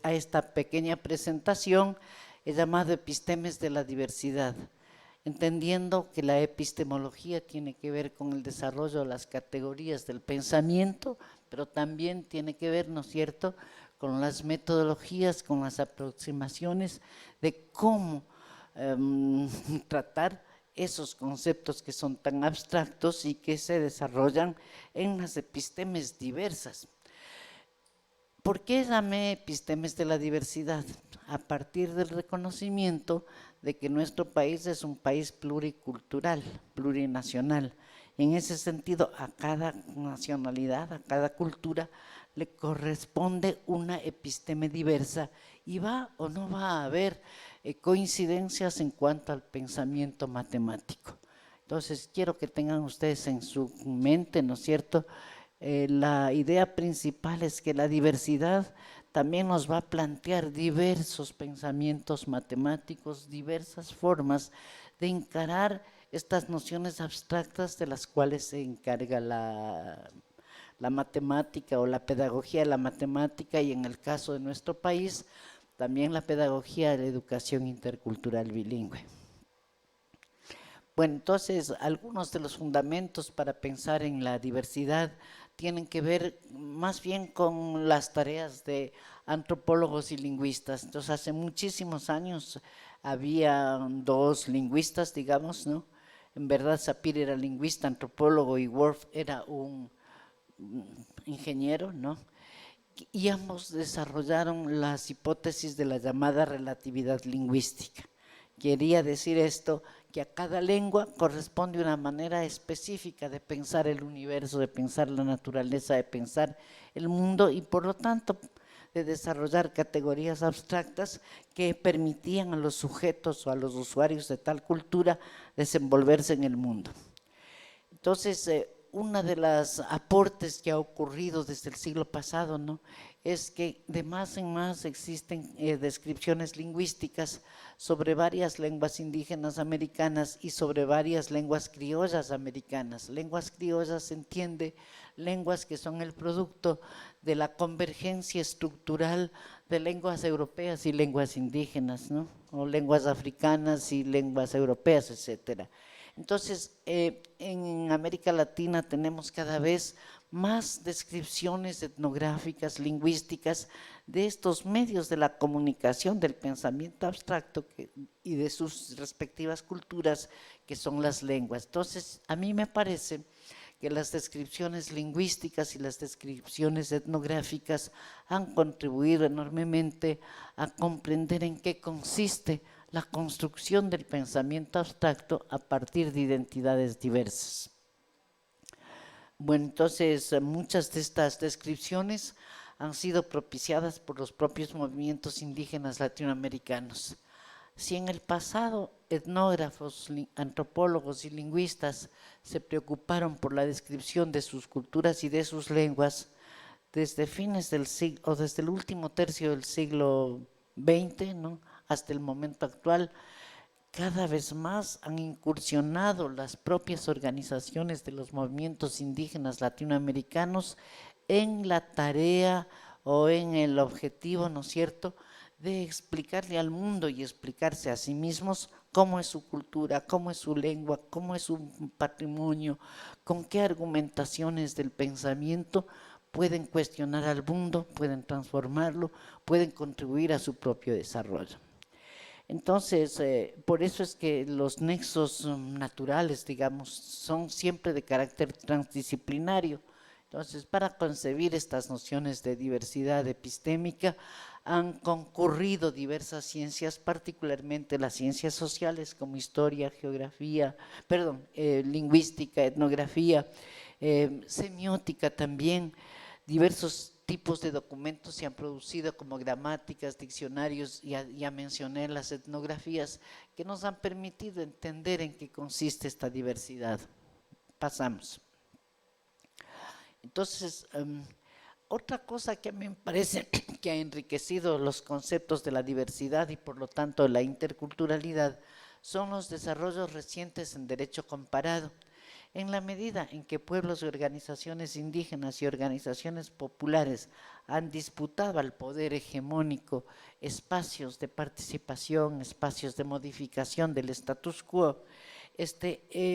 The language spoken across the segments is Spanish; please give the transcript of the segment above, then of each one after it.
a esta pequeña presentación he llamado Epistemes de la Diversidad, entendiendo que la epistemología tiene que ver con el desarrollo de las categorías del pensamiento, pero también tiene que ver, ¿no es cierto?, con las metodologías, con las aproximaciones de cómo tratar esos conceptos que son tan abstractos y que se desarrollan en las epistemes diversas. ¿Por qué llamé epistemes de la diversidad? A partir del reconocimiento de que nuestro país es un país pluricultural, plurinacional. En ese sentido, a cada nacionalidad, a cada cultura, le corresponde una episteme diversa y va o no va a haber coincidencias en cuanto al pensamiento matemático. Entonces, quiero que tengan ustedes en su mente, ¿no es cierto?, la idea principal es que la diversidad también nos va a plantear diversos pensamientos matemáticos, diversas formas de encarar estas nociones abstractas de las cuales se encarga la matemática o la pedagogía de la matemática, y en el caso de nuestro país, también la pedagogía de la educación intercultural bilingüe. Bueno, entonces, algunos de los fundamentos para pensar en la diversidad tienen que ver más bien con las tareas de antropólogos y lingüistas. Entonces, hace muchísimos años había dos lingüistas, digamos, ¿no? En verdad, Sapir era lingüista, antropólogo, y Worf era un ingeniero, ¿no? Y ambos desarrollaron las hipótesis de la llamada relatividad lingüística. Quería decir esto, que a cada lengua corresponde una manera específica de pensar el universo, de pensar la naturaleza, de pensar el mundo, y por lo tanto de desarrollar categorías abstractas que permitían a los sujetos o a los usuarios de tal cultura desenvolverse en el mundo. Entonces, uno de los aportes que ha ocurrido desde el siglo pasado, ¿no?, es que de más en más existen descripciones lingüísticas sobre varias lenguas indígenas americanas y sobre varias lenguas criollas americanas. Lenguas criollas se entiende, lenguas que son el producto de la convergencia estructural de lenguas europeas y lenguas indígenas, ¿no?, o lenguas africanas y lenguas europeas, etcétera. Entonces, en América Latina tenemos cada vez más descripciones etnográficas, lingüísticas, de estos medios de la comunicación del pensamiento abstracto y de sus respectivas culturas, que son las lenguas. Entonces, a mí me parece que las descripciones lingüísticas y las descripciones etnográficas han contribuido enormemente a comprender en qué consiste la construcción del pensamiento abstracto a partir de identidades diversas. Bueno, entonces muchas de estas descripciones han sido propiciadas por los propios movimientos indígenas latinoamericanos. Si en el pasado etnógrafos, antropólogos y lingüistas se preocuparon por la descripción de sus culturas y de sus lenguas, desde fines del siglo, o desde el último tercio del siglo XX, ¿no?, hasta el momento actual, cada vez más han incursionado las propias organizaciones de los movimientos indígenas latinoamericanos en la tarea o en el objetivo, ¿no es cierto?, de explicarle al mundo y explicarse a sí mismos cómo es su cultura, cómo es su lengua, cómo es su patrimonio, con qué argumentaciones del pensamiento pueden cuestionar al mundo, pueden transformarlo, pueden contribuir a su propio desarrollo. Entonces, por eso es que los nexos naturales, digamos, son siempre de carácter transdisciplinario. Entonces, para concebir estas nociones de diversidad epistémica han concurrido diversas ciencias, particularmente las ciencias sociales como historia, geografía, lingüística, etnografía, semiótica también. Diversos tipos de documentos se han producido como gramáticas, diccionarios, ya mencioné las etnografías, que nos han permitido entender en qué consiste esta diversidad. Pasamos. Entonces, otra cosa que a mí me parece que ha enriquecido los conceptos de la diversidad y por lo tanto la interculturalidad son los desarrollos recientes en derecho comparado. En la medida en que pueblos y organizaciones indígenas y organizaciones populares han disputado al poder hegemónico espacios de participación, espacios de modificación del status quo,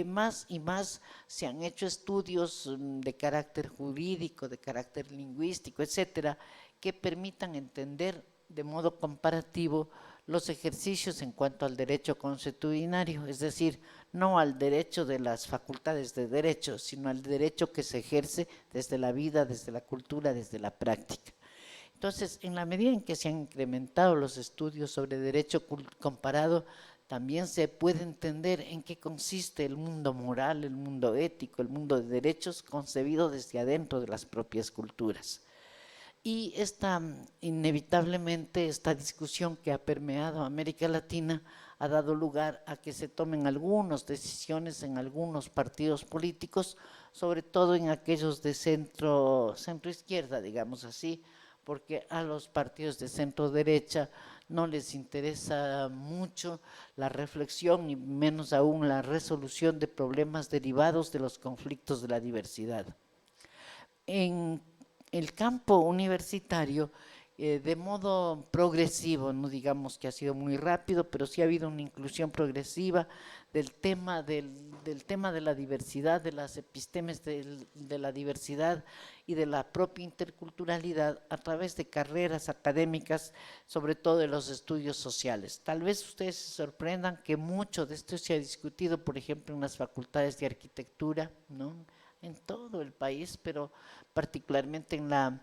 más y más se han hecho estudios de carácter jurídico, de carácter lingüístico, etcétera, que permitan entender de modo comparativo los ejercicios en cuanto al derecho consuetudinario, es decir, no al derecho de las facultades de derecho, sino al derecho que se ejerce desde la vida, desde la cultura, desde la práctica. Entonces, en la medida en que se han incrementado los estudios sobre derecho comparado, también se puede entender en qué consiste el mundo moral, el mundo ético, el mundo de derechos concebido desde adentro de las propias culturas. Y inevitablemente, esta discusión que ha permeado América Latina ha dado lugar a que se tomen algunas decisiones en algunos partidos políticos, sobre todo en aquellos de centro izquierda, digamos así, porque a los partidos de centro derecha no les interesa mucho la reflexión y menos aún la resolución de problemas derivados de los conflictos de la diversidad. En el campo universitario, de modo progresivo, no digamos que ha sido muy rápido, pero sí ha habido una inclusión progresiva del tema de la diversidad, de las epistemes de la diversidad y de la propia interculturalidad a través de carreras académicas, sobre todo de los estudios sociales. Tal vez ustedes se sorprendan que mucho de esto se ha discutido, por ejemplo, en las facultades de arquitectura, ¿no?, en todo el país, pero particularmente en la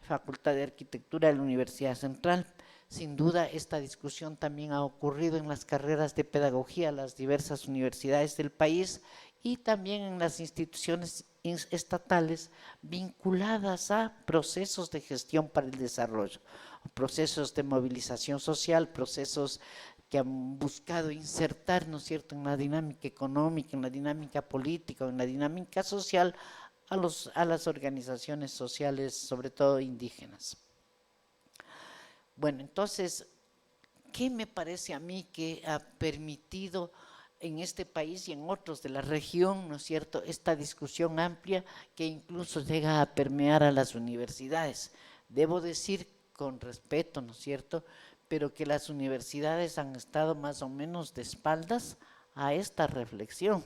Facultad de Arquitectura de la Universidad Central. Sin duda, esta discusión también ha ocurrido en las carreras de pedagogía, las diversas universidades del país y también en las instituciones estatales vinculadas a procesos de gestión para el desarrollo, procesos de movilización social, procesos que han buscado insertar, ¿no es cierto?, en la dinámica económica, en la dinámica política, en la dinámica social a las organizaciones sociales, sobre todo indígenas. Bueno, entonces, ¿qué me parece a mí que ha permitido en este país y en otros de la región, ¿no es cierto?, esta discusión amplia que incluso llega a permear a las universidades? Debo decir con respeto, ¿no es cierto?, pero que las universidades han estado más o menos de espaldas a esta reflexión.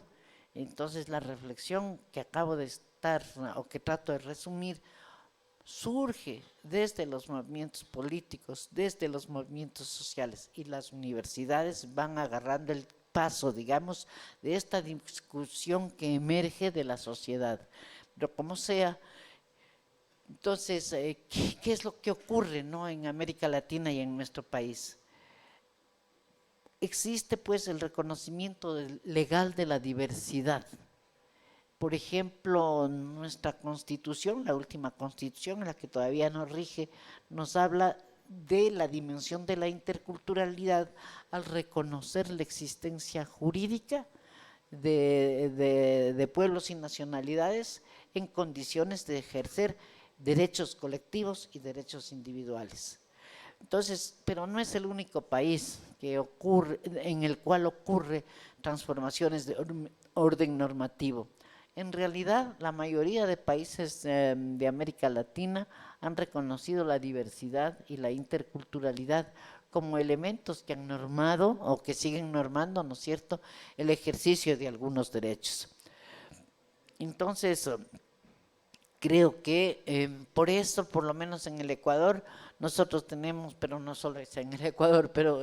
Entonces, la reflexión que acabo de estar, o que trato de resumir, surge desde los movimientos políticos, desde los movimientos sociales, y las universidades van agarrando el paso, digamos, de esta discusión que emerge de la sociedad. Pero como sea, entonces, ¿qué es lo que ocurre, ¿no?, en América Latina y en nuestro país? Existe pues el reconocimiento legal de la diversidad. Por ejemplo, nuestra constitución, la última constitución, la que todavía nos rige, nos habla de la dimensión de la interculturalidad al reconocer la existencia jurídica de pueblos y nacionalidades en condiciones de ejercer derechos colectivos y derechos individuales. Entonces, pero no es el único país en el cual ocurre transformaciones de orden normativo. En realidad, la mayoría de países de América Latina han reconocido la diversidad y la interculturalidad como elementos que han normado o que siguen normando, ¿no es cierto?, el ejercicio de algunos derechos. Entonces, creo que por eso, por lo menos en el Ecuador, nosotros tenemos, pero no solo es en el Ecuador, pero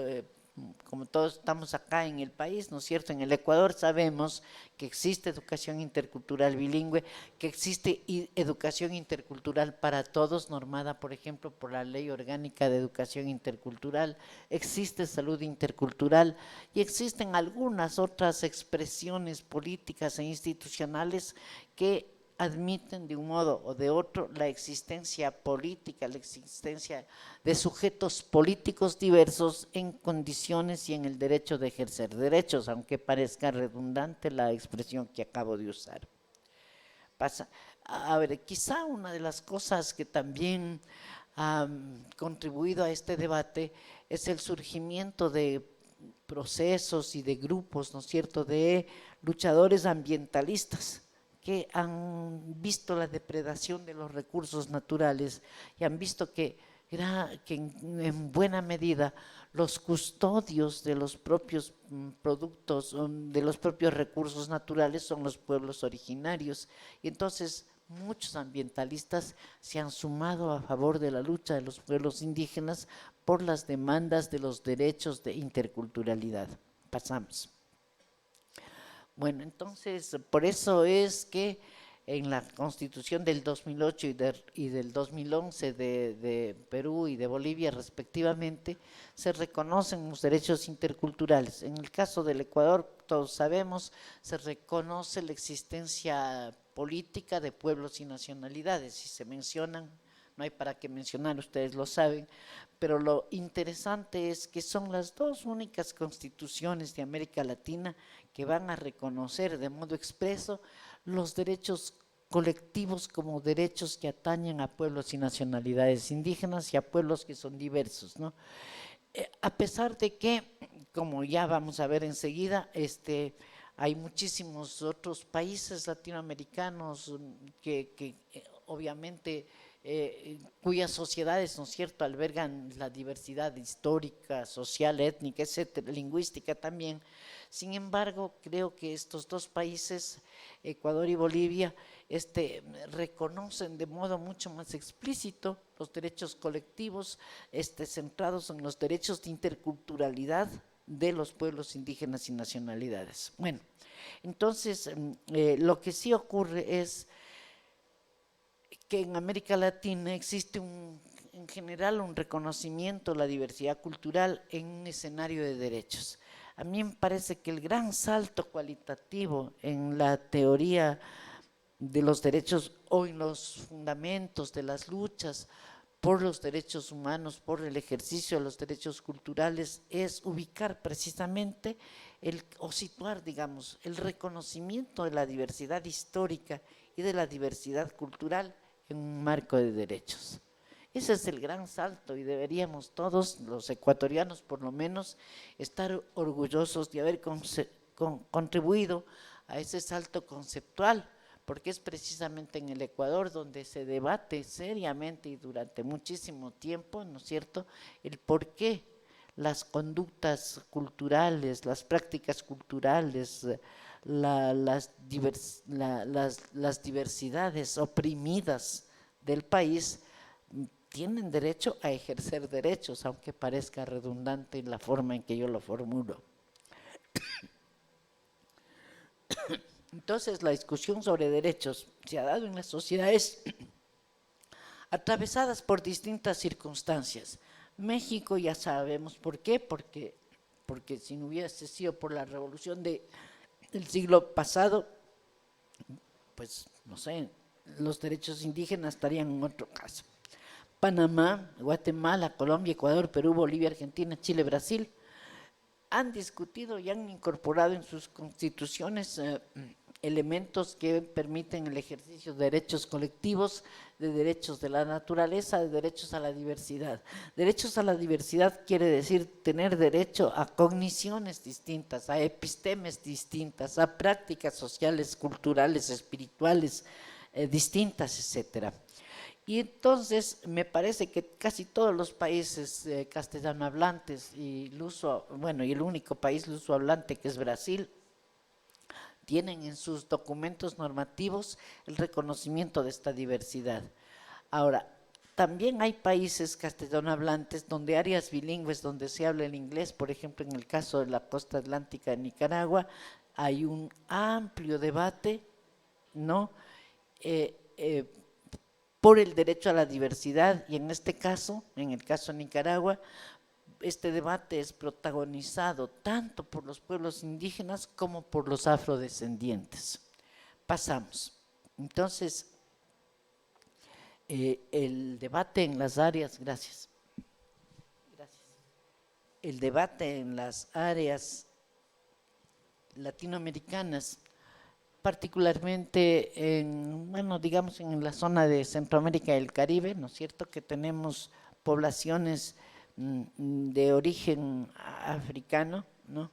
como todos estamos acá en el país, ¿no es cierto?, en el Ecuador sabemos que existe educación intercultural bilingüe, que existe educación intercultural para todos, normada, por ejemplo, por la Ley Orgánica de Educación Intercultural, existe salud intercultural y existen algunas otras expresiones políticas e institucionales que admiten de un modo o de otro la existencia política, la existencia de sujetos políticos diversos en condiciones y en el derecho de ejercer derechos, aunque parezca redundante la expresión que acabo de usar. A ver, quizá una de las cosas que también ha contribuido a este debate es el surgimiento de procesos y de grupos, ¿no es cierto?, de luchadores ambientalistas, que han visto la depredación de los recursos naturales y han visto que en buena medida los custodios de los propios productos, de los propios recursos naturales son los pueblos originarios. Y entonces muchos ambientalistas se han sumado a favor de la lucha de los pueblos indígenas por las demandas de los derechos de interculturalidad. Pasamos. Bueno, entonces, por eso es que en la Constitución del 2008 y del 2011 de Perú y de Bolivia respectivamente, se reconocen los derechos interculturales. En el caso del Ecuador, todos sabemos, se reconoce la existencia política de pueblos y nacionalidades, si se mencionan, no hay para qué mencionar, ustedes lo saben, pero lo interesante es que son las dos únicas constituciones de América Latina que van a reconocer de modo expreso los derechos colectivos como derechos que atañen a pueblos y nacionalidades indígenas y a pueblos que son diversos, ¿no? A pesar de que, como ya vamos a ver enseguida, hay muchísimos otros países latinoamericanos que obviamente cuyas sociedades, ¿no es cierto?, albergan la diversidad histórica, social, étnica, etcétera, lingüística también. Sin embargo, creo que estos dos países, Ecuador y Bolivia, reconocen de modo mucho más explícito los derechos colectivos, centrados en los derechos de interculturalidad de los pueblos indígenas y nacionalidades. Bueno, entonces, lo que sí ocurre es que en América Latina existe en general un reconocimiento de la diversidad cultural en un escenario de derechos. A mí me parece que el gran salto cualitativo en la teoría de los derechos o en los fundamentos de las luchas por los derechos humanos, por el ejercicio de los derechos culturales, es ubicar precisamente o situar, digamos, el reconocimiento de la diversidad histórica y de la diversidad cultural en un marco de derechos. Ese es el gran salto y deberíamos todos, los ecuatorianos por lo menos, estar orgullosos de haber contribuido a ese salto conceptual, porque es precisamente en el Ecuador donde se debate seriamente y durante muchísimo tiempo, ¿no es cierto?, el por qué las conductas culturales, las prácticas culturales, las diversidades oprimidas del país tienen derecho a ejercer derechos, aunque parezca redundante en la forma en que yo lo formulo. Entonces, la discusión sobre derechos se ha dado en las sociedades atravesadas por distintas circunstancias. México ya sabemos por qué, porque si no hubiese sido por la revolución del siglo pasado, pues no sé, los derechos indígenas estarían en otro caso. Panamá, Guatemala, Colombia, Ecuador, Perú, Bolivia, Argentina, Chile, Brasil han discutido y han incorporado en sus constituciones elementos que permiten el ejercicio de derechos colectivos, de derechos de la naturaleza, de derechos a la diversidad. Derechos a la diversidad quiere decir tener derecho a cogniciones distintas, a epistemes distintas, a prácticas sociales, culturales, espirituales distintas, etcétera. Y entonces me parece que casi todos los países castellano hablantes y el único país luso hablante que es Brasil, tienen en sus documentos normativos el reconocimiento de esta diversidad. Ahora, también hay países castellano hablantes donde áreas bilingües donde se habla el inglés, por ejemplo en el caso de la costa atlántica de Nicaragua, hay un amplio debate, ¿no?, por el derecho a la diversidad, y en este caso, en el caso de Nicaragua, este debate es protagonizado tanto por los pueblos indígenas como por los afrodescendientes. Pasamos. Entonces, el debate en las áreas, gracias. El debate en las áreas latinoamericanas, particularmente digamos en la zona de Centroamérica y el Caribe, ¿no es cierto?, que tenemos poblaciones de origen africano, ¿no?,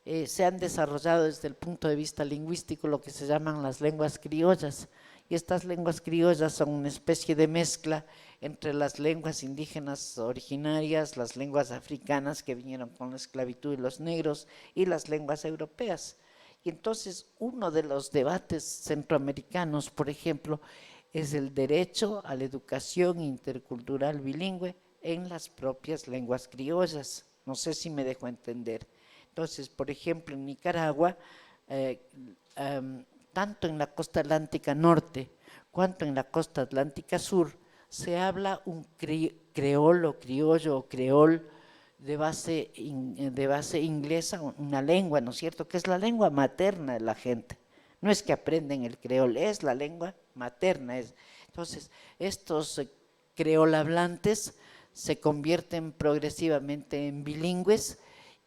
se han desarrollado desde el punto de vista lingüístico lo que se llaman las lenguas criollas, y estas lenguas criollas son una especie de mezcla entre las lenguas indígenas originarias, las lenguas africanas que vinieron con la esclavitud de los negros y las lenguas europeas. Y entonces uno de los debates centroamericanos, por ejemplo, es el derecho a la educación intercultural bilingüe en las propias lenguas criollas. No sé si me dejo entender. Entonces, por ejemplo, en Nicaragua, eh, tanto en la costa atlántica norte cuanto en la costa atlántica sur, se habla un creolo, criollo o creol de base inglesa, una lengua, ¿no es cierto?, que es la lengua materna de la gente. No es que aprenden el creol, es la lengua materna. Entonces, estos creolhablantes se convierten progresivamente en bilingües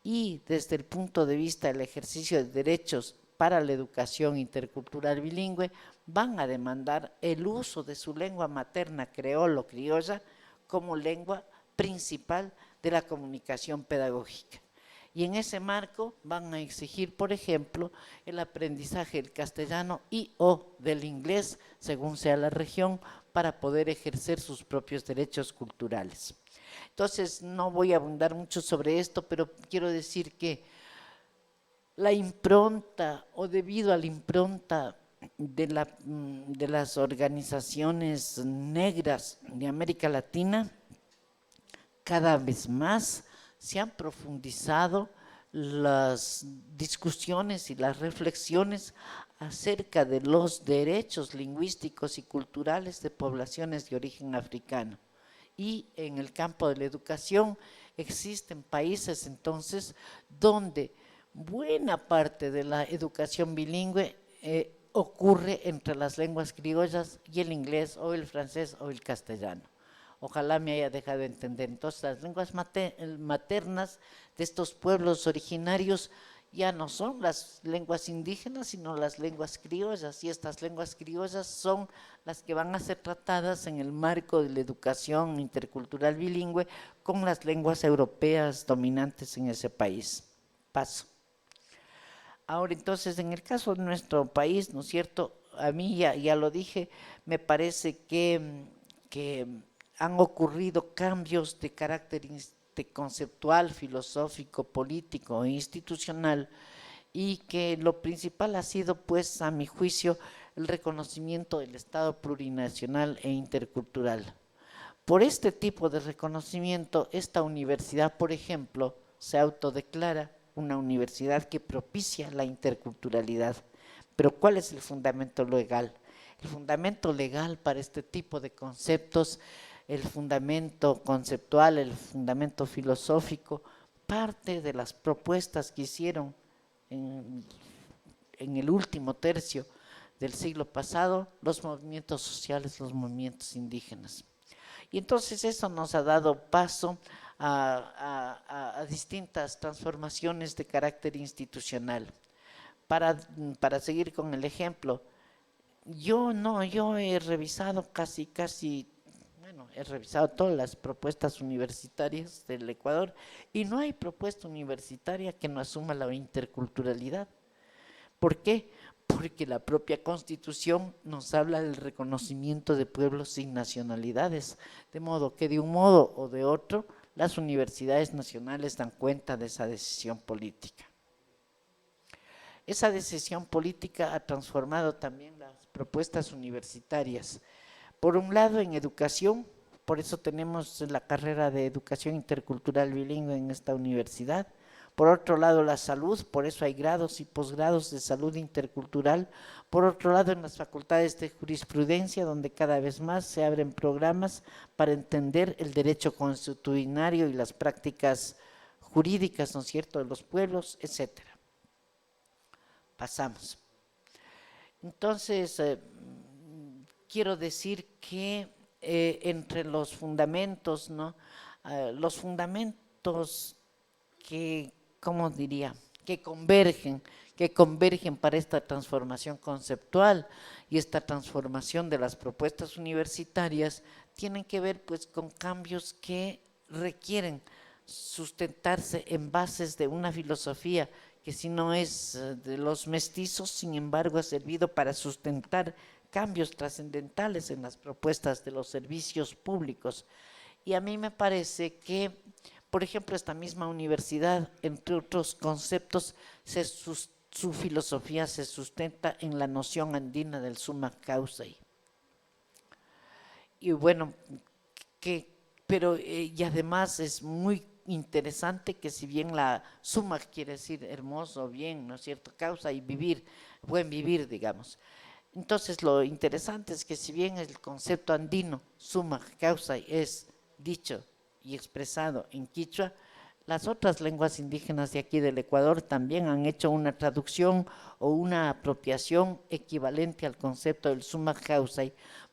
y desde el punto de vista del ejercicio de derechos para la educación intercultural bilingüe, van a demandar el uso de su lengua materna creol o criolla como lengua principal de la comunicación pedagógica. Y en ese marco van a exigir, por ejemplo, el aprendizaje del castellano y o del inglés, según sea la región, para poder ejercer sus propios derechos culturales. Entonces, no voy a abundar mucho sobre esto, pero quiero decir que la impronta o debido a la impronta de las organizaciones negras de América Latina, cada vez más se han profundizado las discusiones y las reflexiones acerca de los derechos lingüísticos y culturales de poblaciones de origen africano. Y en el campo de la educación existen países entonces donde buena parte de la educación bilingüe ocurre entre las lenguas criollas y el inglés o el francés o el castellano. Ojalá me haya dejado entender. Entonces, las lenguas maternas de estos pueblos originarios ya no son las lenguas indígenas, sino las lenguas criollas, y estas lenguas criollas son las que van a ser tratadas en el marco de la educación intercultural bilingüe con las lenguas europeas dominantes en ese país. Paso. Ahora, entonces, en el caso de nuestro país, ¿no es cierto?, a mí ya lo dije, me parece que han ocurrido cambios de carácter conceptual, filosófico, político e institucional, y que lo principal ha sido, pues, a mi juicio, el reconocimiento del Estado plurinacional e intercultural. Por este tipo de reconocimiento, esta universidad, por ejemplo, se autodeclara una universidad que propicia la interculturalidad. Pero ¿cuál es el fundamento legal? El fundamento legal para este tipo de conceptos, el fundamento conceptual, el fundamento filosófico, parte de las propuestas que hicieron en el último tercio del siglo pasado los movimientos sociales, los movimientos indígenas. Y entonces eso nos ha dado paso a distintas transformaciones de carácter institucional. Para seguir con el ejemplo, yo he revisado he revisado todas las propuestas universitarias del Ecuador y no hay propuesta universitaria que no asuma la interculturalidad. ¿Por qué? Porque la propia Constitución nos habla del reconocimiento de pueblos sin nacionalidades, de modo que de un modo o de otro las universidades nacionales dan cuenta de esa decisión política. Esa decisión política ha transformado también las propuestas universitarias. Por un lado, en educación, por eso tenemos la carrera de educación intercultural bilingüe en esta universidad. Por otro lado, la salud, por eso hay grados y posgrados de salud intercultural. Por otro lado, en las facultades de jurisprudencia, donde cada vez más se abren programas para entender el derecho consuetudinario y las prácticas jurídicas, ¿no es cierto?, de los pueblos, etcétera. Pasamos. Entonces, quiero decir que entre los fundamentos, ¿no?, los fundamentos que, ¿cómo diría?, que convergen para esta transformación conceptual y esta transformación de las propuestas universitarias, tienen que ver, pues, con cambios que requieren sustentarse en bases de una filosofía que si no es de los mestizos, sin embargo, ha servido para sustentar cambios trascendentales en las propuestas de los servicios públicos. Y a mí me parece que, por ejemplo, esta misma universidad, entre otros conceptos, su filosofía se sustenta en la noción andina del summa causa. Y bueno, pero y además es muy interesante que si bien la suma quiere decir hermoso, bien, ¿no es cierto? Causa y vivir, buen vivir, digamos. Entonces lo interesante es que si bien el concepto andino, suma, causa, es dicho y expresado en quichua, las otras lenguas indígenas de aquí del Ecuador también han hecho una traducción o una apropiación equivalente al concepto del summa causa,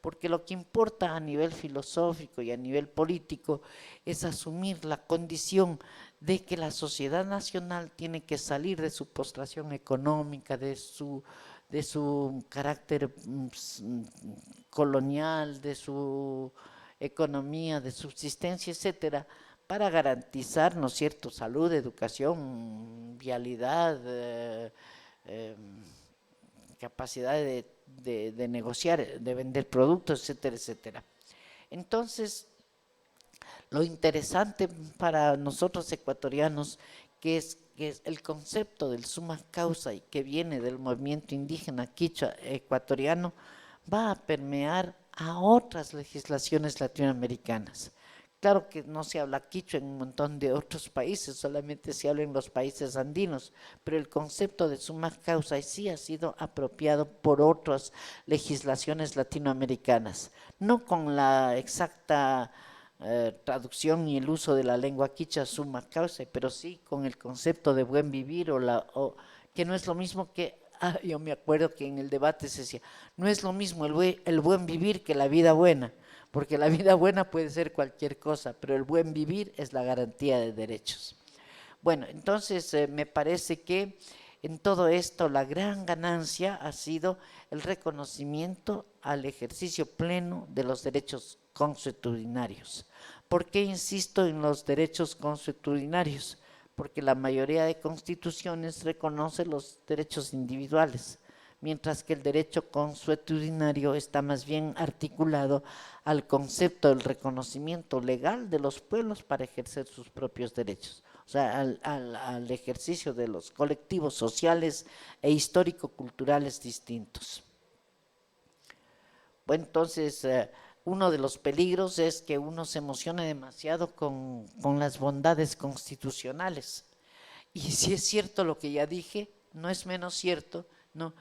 porque lo que importa a nivel filosófico y a nivel político es asumir la condición de que la sociedad nacional tiene que salir de su postración económica, de su carácter colonial, de su economía de subsistencia, etcétera, para garantizar, ¿no es cierto?, salud, educación, vialidad, capacidad de negociar, de vender productos, etcétera, etcétera. Entonces, lo interesante para nosotros ecuatorianos, que es el concepto del summa causa y que viene del movimiento indígena quichua ecuatoriano, va a permear a otras legislaciones latinoamericanas. Claro que no se habla quichua en un montón de otros países, solamente se habla en los países andinos, pero el concepto de summa causa sí ha sido apropiado por otras legislaciones latinoamericanas, no con la exacta traducción y el uso de la lengua quichua summa causa, pero sí con el concepto de buen vivir que no es lo mismo que, yo me acuerdo que en el debate se decía, no es lo mismo el buen vivir que la vida buena, porque la vida buena puede ser cualquier cosa, pero el buen vivir es la garantía de derechos. Bueno, entonces me parece que en todo esto la gran ganancia ha sido el reconocimiento al ejercicio pleno de los derechos consuetudinarios. ¿Por qué insisto en los derechos consuetudinarios? Porque la mayoría de constituciones reconoce los derechos individuales, mientras que el derecho consuetudinario está más bien articulado al concepto del reconocimiento legal de los pueblos para ejercer sus propios derechos, o sea, al ejercicio de los colectivos sociales e histórico-culturales distintos. Bueno, entonces, uno de los peligros es que uno se emocione demasiado con las bondades constitucionales. Y si es cierto lo que ya dije, no es menos cierto, ¿no?,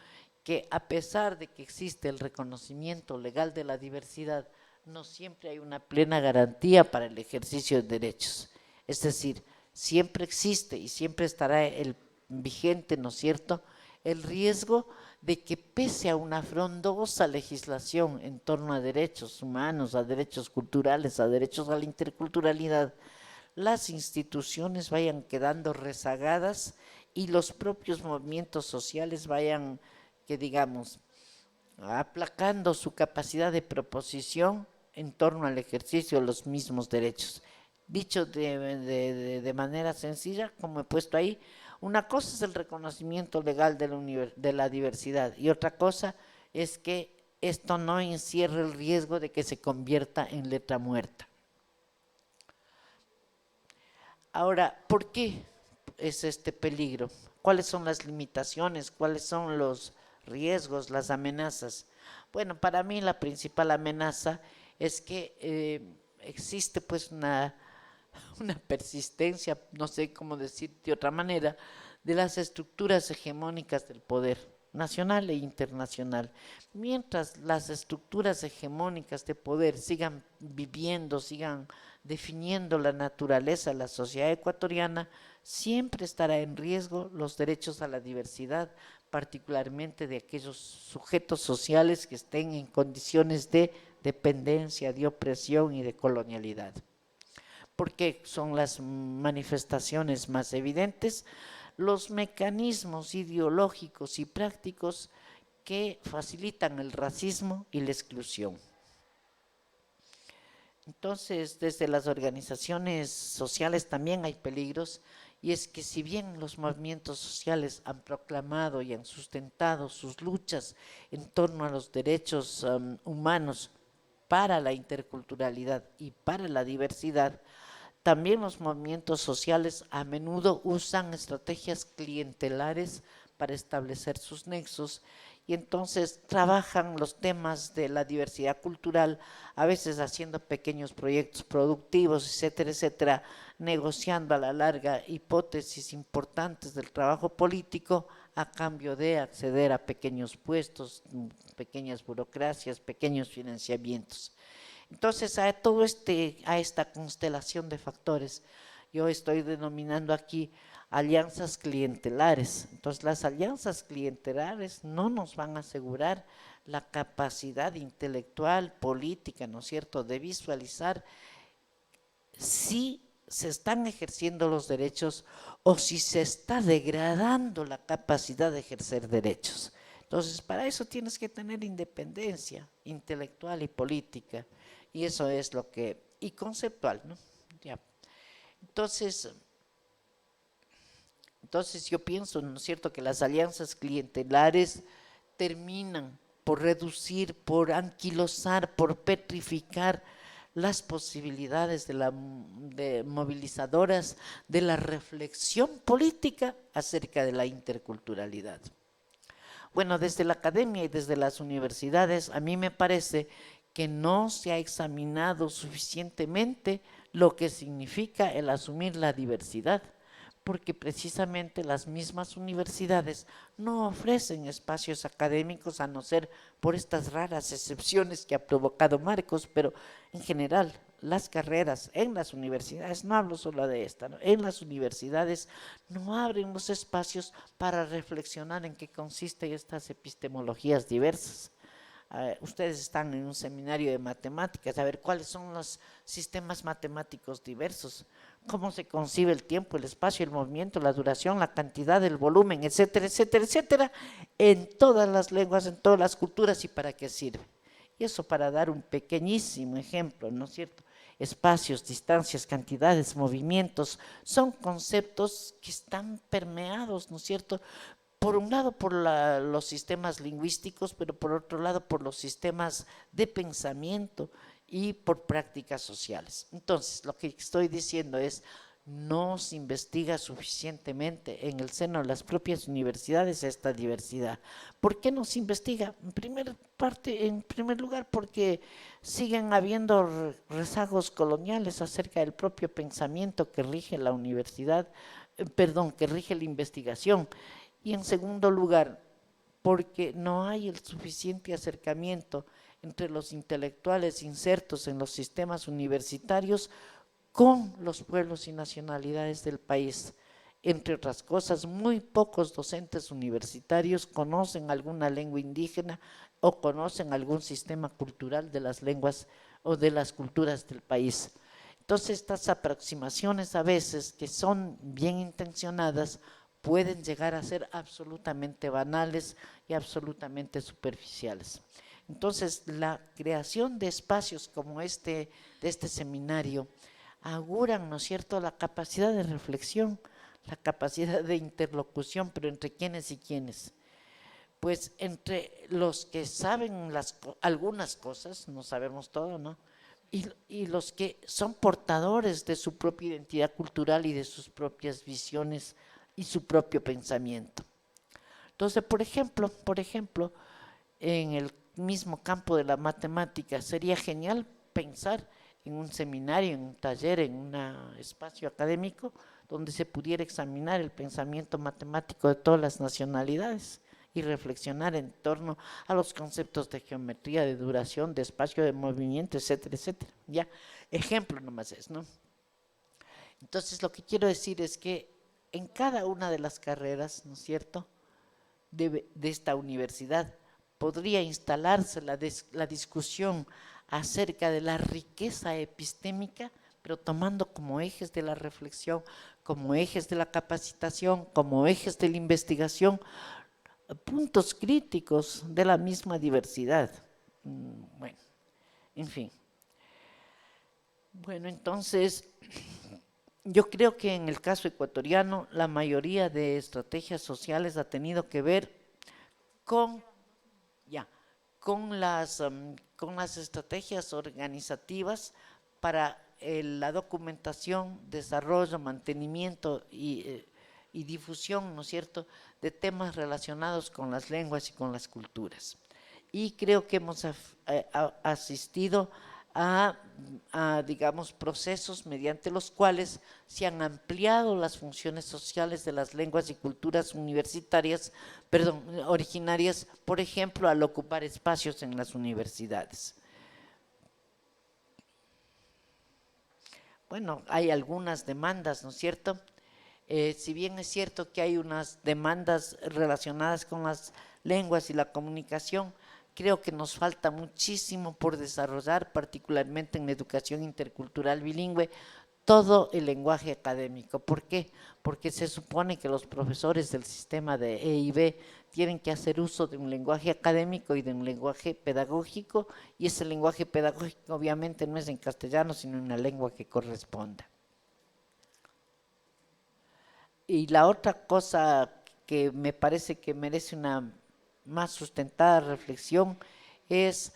que a pesar de que existe el reconocimiento legal de la diversidad, no siempre hay una plena garantía para el ejercicio de derechos. Es decir, siempre existe y siempre estará el vigente, ¿no es cierto?, el riesgo de que pese a una frondosa legislación en torno a derechos humanos, a derechos culturales, a derechos a la interculturalidad, las instituciones vayan quedando rezagadas y los propios movimientos sociales vayan, que digamos, aplacando su capacidad de proposición en torno al ejercicio de los mismos derechos. Dicho de manera sencilla, como he puesto ahí, una cosa es el reconocimiento legal de la diversidad y otra cosa es que esto no encierre el riesgo de que se convierta en letra muerta. Ahora, ¿por qué es este peligro? ¿Cuáles son las limitaciones? ¿Cuáles son los riesgos, las amenazas? Bueno, para mí la principal amenaza es que existe pues una persistencia, no sé cómo decir de otra manera, de las estructuras hegemónicas del poder nacional e internacional. Mientras las estructuras hegemónicas de poder sigan viviendo, sigan definiendo la naturaleza de la sociedad ecuatoriana, siempre estará en riesgo los derechos a la diversidad, particularmente de aquellos sujetos sociales que estén en condiciones de dependencia, de opresión y de colonialidad. ¿Por qué son las manifestaciones más evidentes? Los mecanismos ideológicos y prácticos que facilitan el racismo y la exclusión. Entonces, desde las organizaciones sociales también hay peligros y es que si bien los movimientos sociales han proclamado y han sustentado sus luchas en torno a los derechos humanos para la interculturalidad y para la diversidad, también los movimientos sociales a menudo usan estrategias clientelares para establecer sus nexos y entonces trabajan los temas de la diversidad cultural, a veces haciendo pequeños proyectos productivos, etcétera, etcétera, negociando a la larga hipótesis importantes del trabajo político a cambio de acceder a pequeños puestos, pequeñas burocracias, pequeños financiamientos. Entonces, a esta constelación de factores, yo estoy denominando aquí alianzas clientelares. Entonces, las alianzas clientelares no nos van a asegurar la capacidad intelectual, política, ¿no es cierto?, de visualizar si se están ejerciendo los derechos o si se está degradando la capacidad de ejercer derechos. Entonces, para eso tienes que tener independencia intelectual y política, y eso es lo que, y conceptual, ¿no? Ya. Entonces yo pienso, ¿no es cierto?, que las alianzas clientelares terminan por reducir, por anquilosar, por petrificar las posibilidades de movilizadoras de la reflexión política acerca de la interculturalidad. Bueno, desde la academia y desde las universidades, a mí me parece que no se ha examinado suficientemente lo que significa el asumir la diversidad, porque precisamente las mismas universidades no ofrecen espacios académicos a no ser por estas raras excepciones que ha provocado Marcos, pero en general las carreras en las universidades, no hablo solo de esta, ¿no?, en las universidades no abren los espacios para reflexionar en qué consisten estas epistemologías diversas. Ustedes están en un seminario de matemáticas, a ver cuáles son los sistemas matemáticos diversos, cómo se concibe el tiempo, el espacio, el movimiento, la duración, la cantidad, el volumen, etcétera, etcétera, etcétera, en todas las lenguas, en todas las culturas y para qué sirve. Y eso para dar un pequeñísimo ejemplo, ¿no es cierto? Espacios, distancias, cantidades, movimientos, son conceptos que están permeados, ¿no es cierto?, por un lado por los sistemas lingüísticos, pero por otro lado por los sistemas de pensamiento y por prácticas sociales. Entonces, lo que estoy diciendo es, no se investiga suficientemente en el seno de las propias universidades esta diversidad. ¿Por qué no se investiga? En primer lugar, porque siguen habiendo rezagos coloniales acerca del propio pensamiento que rige la universidad, que rige la investigación. Y en segundo lugar, porque no hay el suficiente acercamiento entre los intelectuales insertos en los sistemas universitarios con los pueblos y nacionalidades del país. Entre otras cosas, muy pocos docentes universitarios conocen alguna lengua indígena o conocen algún sistema cultural de las lenguas o de las culturas del país. Entonces, estas aproximaciones a veces, que son bien intencionadas, pueden llegar a ser absolutamente banales y absolutamente superficiales. Entonces, la creación de espacios como de este seminario, auguran, ¿no es cierto?, la capacidad de reflexión, la capacidad de interlocución, pero ¿entre quiénes y quiénes? Pues entre los que saben algunas cosas, no sabemos todo, ¿no?, y los que son portadores de su propia identidad cultural y de sus propias visiones y su propio pensamiento. Entonces, por ejemplo, en el mismo campo de la matemática, sería genial pensar en un seminario, en un taller, en un espacio académico donde se pudiera examinar el pensamiento matemático de todas las nacionalidades y reflexionar en torno a los conceptos de geometría, de duración, de espacio, de movimiento, etcétera, etcétera. Ya, ejemplo nomás es, ¿no? Entonces, lo que quiero decir es que en cada una de las carreras, ¿no es cierto?, de esta universidad podría instalarse la discusión acerca de la riqueza epistémica, pero tomando como ejes de la reflexión, como ejes de la capacitación, como ejes de la investigación, puntos críticos de la misma diversidad. Bueno, en fin. Bueno, entonces, Yo creo que en el caso ecuatoriano la mayoría de estrategias sociales ha tenido que ver con, ya, con las estrategias organizativas para la documentación, desarrollo, mantenimiento y difusión, ¿no es cierto?, de temas relacionados con las lenguas y con las culturas. Y creo que hemos asistido a, digamos, procesos mediante los cuales se han ampliado las funciones sociales de las lenguas y culturas universitarias, perdón, originarias, por ejemplo, al ocupar espacios en las universidades. Bueno, hay algunas demandas, ¿no es cierto? Si bien es cierto que hay unas demandas relacionadas con las lenguas y la comunicación, creo que nos falta muchísimo por desarrollar, particularmente en la educación intercultural bilingüe, todo el lenguaje académico. ¿Por qué? Porque se supone que los profesores del sistema de EIB tienen que hacer uso de un lenguaje académico y de un lenguaje pedagógico, y ese lenguaje pedagógico obviamente no es en castellano, sino en la lengua que corresponda. Y la otra cosa que me parece que merece una más sustentada reflexión es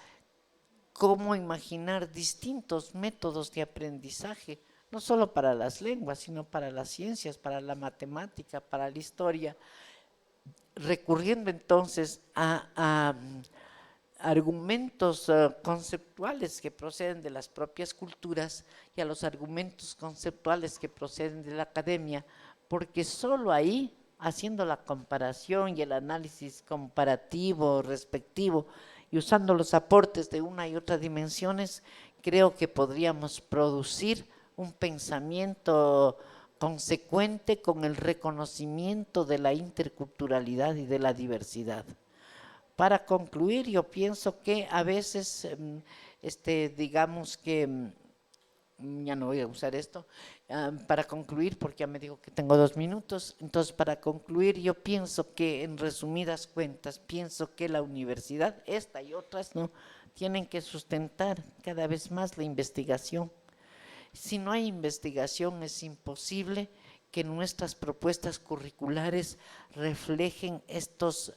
cómo imaginar distintos métodos de aprendizaje, no solo para las lenguas, sino para las ciencias, para la matemática, para la historia, recurriendo entonces a argumentos conceptuales que proceden de las propias culturas y a los argumentos conceptuales que proceden de la academia, porque solo ahí, haciendo la comparación y el análisis comparativo, respectivo, y usando los aportes de una y otra dimensiones, creo que podríamos producir un pensamiento consecuente con el reconocimiento de la interculturalidad y de la diversidad. Para concluir, yo pienso que a veces, digamos que, ya no voy a usar esto, para concluir, porque ya me dijo que tengo 2 minutos, entonces para concluir yo pienso que en resumidas cuentas, pienso que la universidad, esta y otras, ¿no?, tienen que sustentar cada vez más la investigación. Si no hay investigación es imposible que nuestras propuestas curriculares reflejen estos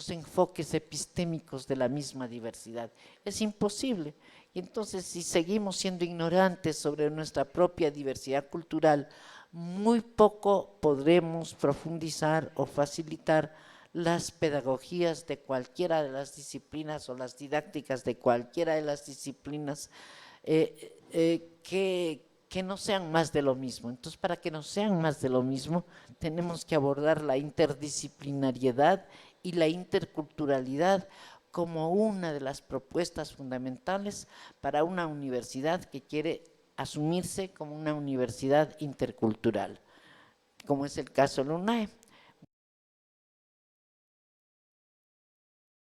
enfoques epistémicos de la misma diversidad. Es imposible. Y entonces, si seguimos siendo ignorantes sobre nuestra propia diversidad cultural, muy poco podremos profundizar o facilitar las pedagogías de cualquiera de las disciplinas o las didácticas de cualquiera de las disciplinas que no sean más de lo mismo. Entonces, para que no sean más de lo mismo, tenemos que abordar la interdisciplinariedad y la interculturalidad como una de las propuestas fundamentales para una universidad que quiere asumirse como una universidad intercultural, como es el caso de la UNAE.